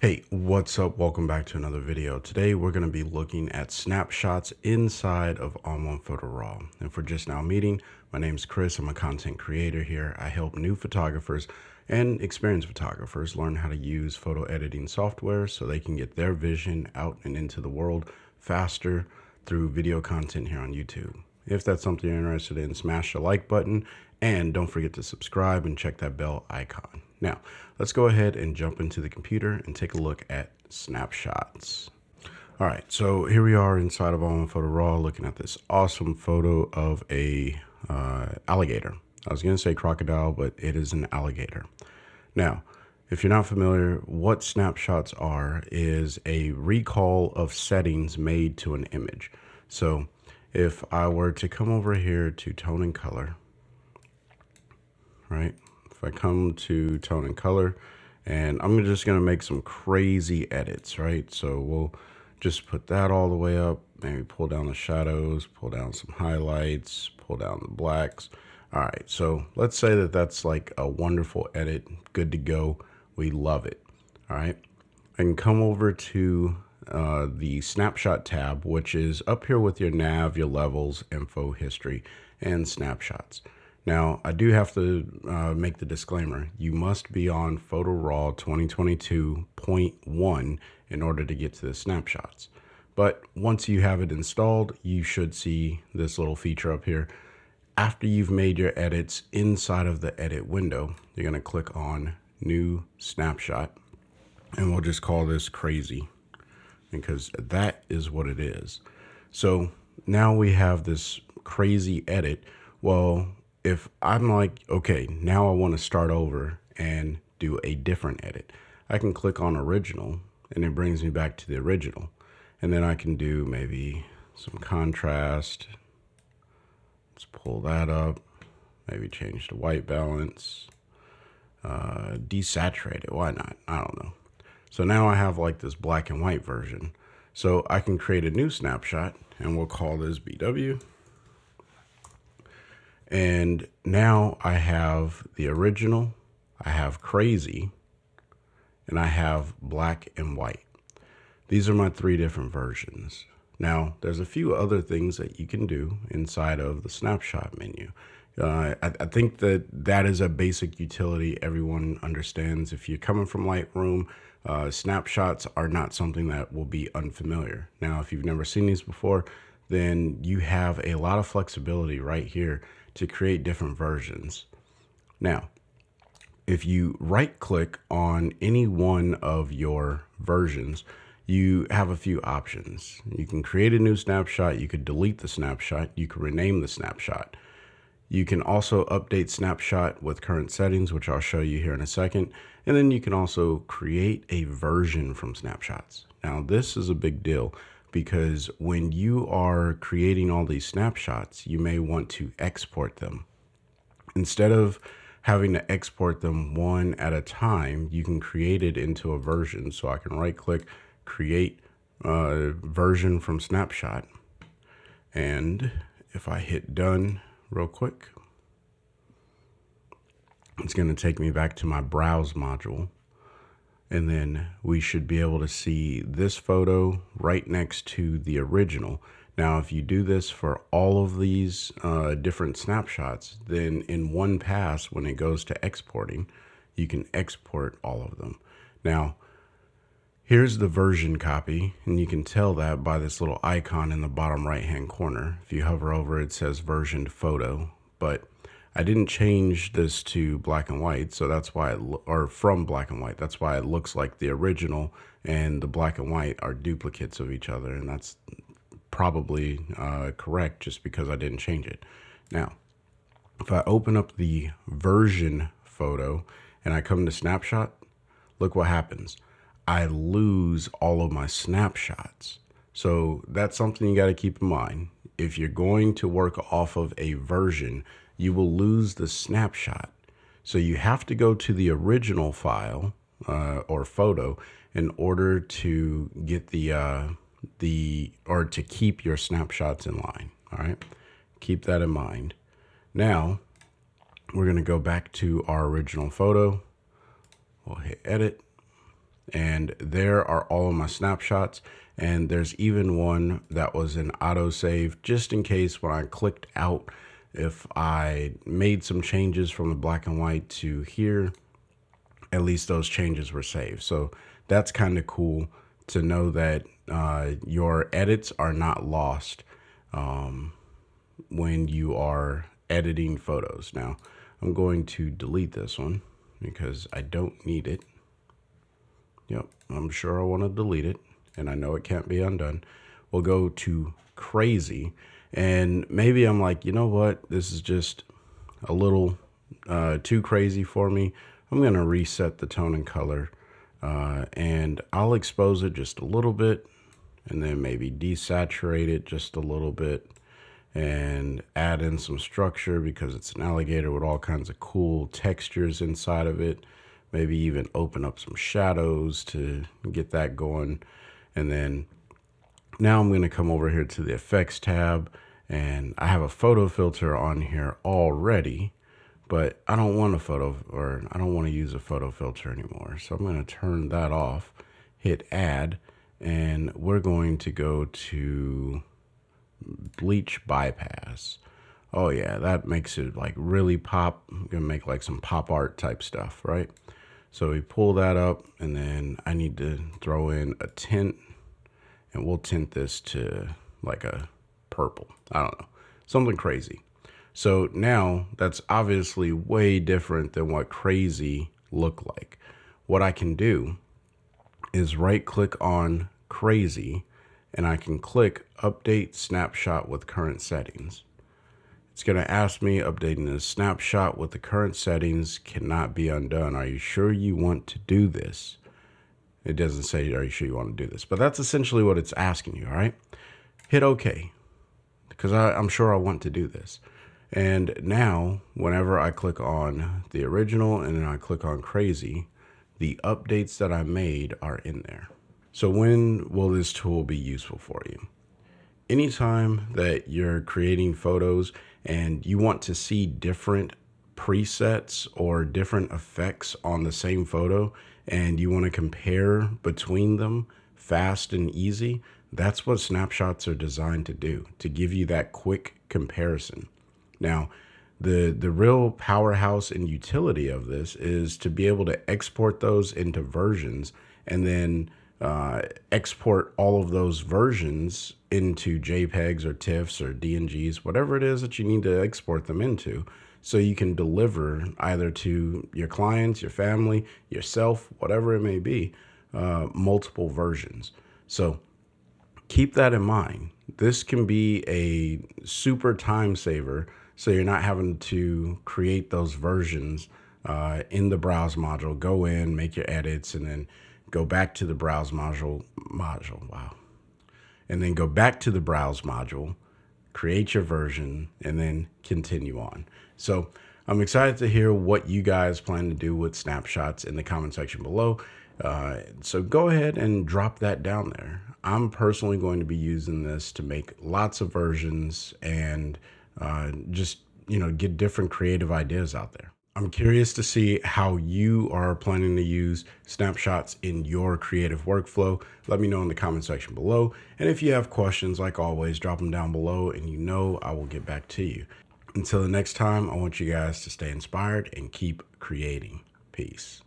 Hey, what's up? Welcome back to another video. Today we're going to be looking at snapshots inside of ON1 Photo Raw. And for just now meeting, my name's Chris. I'm a content creator here. I help new photographers and experienced photographers learn how to use photo editing software so they can get their vision out and into the world faster through video content here on YouTube. If that's something you're interested in, smash the like button and don't forget to subscribe and check that bell icon. Now, let's go ahead and jump into the computer and take a look at snapshots. All right, so here we are inside of ON1 Photo Raw looking at this awesome photo of a alligator. I was going to say crocodile, but it is an alligator. Now, if you're not familiar, what snapshots are is a recall of settings made to an image. So if I were to come over here to tone and color, right? If I come to tone and color, and I'm just going to make some crazy edits, right? So we'll just put that all the way up, maybe pull down the shadows, pull down some highlights, pull down the blacks. All right, so let's say that that's like a wonderful edit, good to go. We love it. All right, I can come over to the snapshot tab, which is up here with your nav, your levels, info, history, and snapshots. Now, I do have to make the disclaimer. You must be on Photo Raw 2022.1 in order to get to the snapshots. But once you have it installed, you should see this little feature up here. After you've made your edits inside of the edit window, you're going to click on New Snapshot. And we'll just call this Crazy because that is what it is. So now we have this crazy edit. Well, if I'm like, okay, now I want to start over and do a different edit, I can click on original and it brings me back to the original. And then I can do maybe some contrast. Let's pull that up, maybe change the white balance, desaturate it. Why not? I don't know. So now I have like this black and white version. So I can create a new snapshot and we'll call this BW. And now I have the original, I have crazy, and I have black and white. These are my three different versions. Now, there's a few other things that you can do inside of the snapshot menu. I think that is a basic utility everyone understands. If you're coming from Lightroom, snapshots are not something that will be unfamiliar. Now, if you've never seen these before, then you have a lot of flexibility right here to create different versions. Now, if you right click on any one of your versions, you have a few options. You can create a new snapshot, you could delete the snapshot, you can rename the snapshot. You can also update snapshot with current settings, which I'll show you here in a second. And then you can also create a version from snapshots. Now, this is a big deal because when you are creating all these snapshots, you may want to export them. Instead of having to export them one at a time, you can create it into a version. So I can right click, create version from snapshot. And if I hit done real quick, it's going to take me back to my browse module. And then we should be able to see this photo right next to the original. Now, if you do this for all of these different snapshots, then in one pass, when it goes to exporting, you can export all of them. Now, here's the version copy, and you can tell that by this little icon in the bottom right-hand corner. If you hover over it, says versioned photo, but I didn't change this to black and white, so that's why or from black and white. That's why it looks like the original and the black and white are duplicates of each other, and that's probably correct just because I didn't change it. Now, if I open up the version photo and I come to snapshot, look what happens. I lose all of my snapshots. So that's something you got to keep in mind. If you're going to work off of a version, you will lose the snapshot. So you have to go to the original file or photo in order to get or to keep your snapshots in line. All right, keep that in mind. Now we're going to go back to our original photo. We'll hit edit. and there are all of my snapshots. And there's even one that was an autosave, just in case when I clicked out, if I made some changes from the black and white to here, at least those changes were saved. So that's kind of cool to know that your edits are not lost when you are editing photos. Now, I'm going to delete this one because I don't need it. Yep, I'm sure I want to delete it, and I know it can't be undone. We'll go to crazy, and maybe I'm like, you know what? This is just a little too crazy for me. I'm going to reset the tone and color, and I'll expose it just a little bit, and then maybe desaturate it just a little bit, and add in some structure because it's an alligator with all kinds of cool textures inside of it. Maybe even open up some shadows to get that going. And then now I'm going to come over here to the effects tab, and I have a photo filter on here already, but I don't want to use a photo filter anymore. So I'm going to turn that off, hit add, and we're going to go to bleach bypass. Oh yeah, that makes it like really pop. I'm gonna make like some pop art type stuff, right? So we pull that up, and then I need to throw in a tint, and we'll tint this to like a purple. I don't know, something crazy. So now that's obviously way different than what crazy looked like. What I can do is right click on crazy, and I can click update snapshot with current settings. It's going to ask me updating the snapshot with the current settings cannot be undone. Are you sure you want to do this? It doesn't say, are you sure you want to do this? But that's essentially what it's asking you, all right? Hit OK, because I'm sure I want to do this. And now, whenever I click on the original and then I click on crazy, the updates that I made are in there. So when will this tool be useful for you? Anytime that you're creating photos and you want to see different presets or different effects on the same photo, and you want to compare between them fast and easy, that's what snapshots are designed to do, to give you that quick comparison. Now, the real powerhouse and utility of this is to be able to export those into versions, and then export all of those versions into JPEGs or TIFFs or DNGs, whatever it is that you need to export them into, so you can deliver either to your clients, your family, yourself, whatever it may be, multiple versions. So keep that in mind. This can be a super time saver, so you're not having to create those versions in the browse module, go in, make your edits, and then go back to the browse module, and then go back to the browse module, create your version, and then continue on. So I'm excited to hear what you guys plan to do with snapshots in the comment section below. So go ahead and drop that down there. I'm personally going to be using this to make lots of versions and just, get different creative ideas out there. I'm curious to see how you are planning to use snapshots in your creative workflow. Let me know in the comment section below. And if you have questions, like always, drop them down below, and I will get back to you. Until the next time, I want you guys to stay inspired and keep creating. Peace.